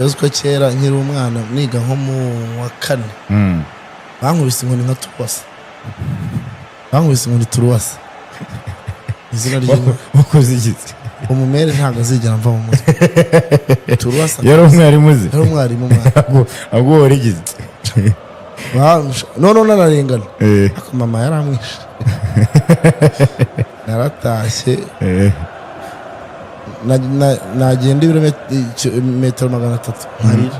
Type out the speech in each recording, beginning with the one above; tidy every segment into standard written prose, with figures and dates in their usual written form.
Yazko kera nkiri umwana niga nko mu wa 4 bankubise inkoni nka turuwasa izina ry'Imana ukoze igiti umumere ntago azigera mva mu mutwe turuwasa yari umwarimu ze yari umwarimu mwana agwo warigize no nararengana ako mama yaramwishe naratashye nagenda ibirometero 300 nkarira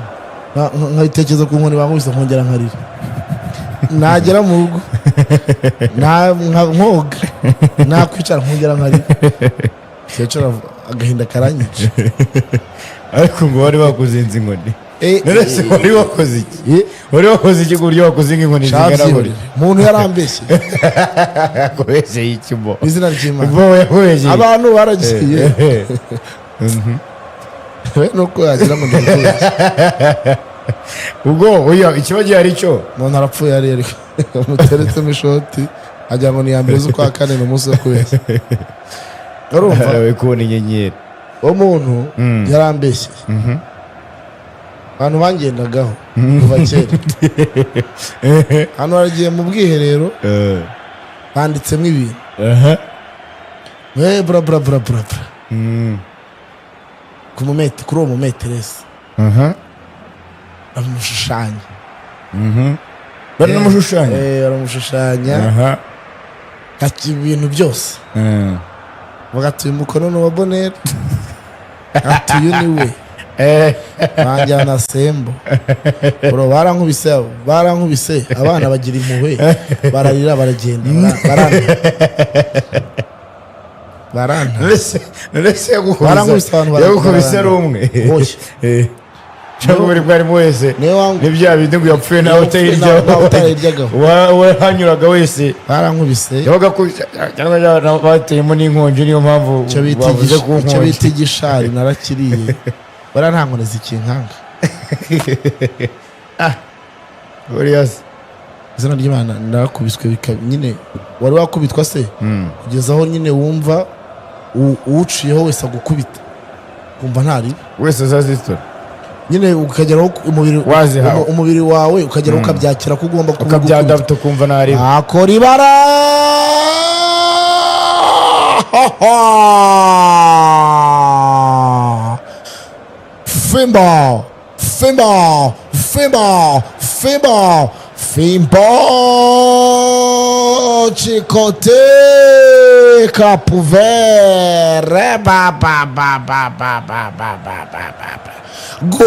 nkayitekereza ku nkoni bankubise nkongera nkarira nagera mu rugo nkoga nakwicara nkongera nkarira cyecura agahinda karanyica ariko ngo wari wakuzinze inkoni nerese wari wakoze iki wari wakoze iki kuryo wakoze inkoni zingana guri umuntu yarambeshye akobeshe ikimbo izina ry'Imana bo yakobeje abantu baragiye nuko yagira ngo ndikoze ubwo oya ikibaje ari cyo umuntu arapfuye ari muteretse mishoti ajya ngo ni yambeze ukwa 4 no munsi kwese urumva arawe kubona inyenyeri umuntu yarambeshye abantu bangendagaho kuva kera hano haragiye mu bwiherero banditsemo ibintu bra ku mumete kuri uwo mumeteresi amushushanya baramushushanya baramushushanya ati ibintu byose bagatuye umukono wa Bonheur ati uyu ni we banjyana Sembo bro barankubise abana bagira impuhwe bararira baragenda barana nese yagukubise rumwe cyangwa bari wese n'ibya bindi ngo yapfuye nawe utayiryaga we hanyuraga wese barankubise cyangwa bateyemo n'inkonje niyo mpamvu bavuze ku nkonje icyo bita igishari narakiriye bara nta nkone zikinkanga Glorious izina ry'Imana narakubiswe nyine wari wakubitwa se kugeza aho nyine wumva uciyeho wese agukubita kumva ntari wese azazistora nyine ukageraho umubiri wawe ukageraho ukabyakira ko ugomba ukabyadapta kumva ntari akora ibara Fimbo Chicote Capoeira Go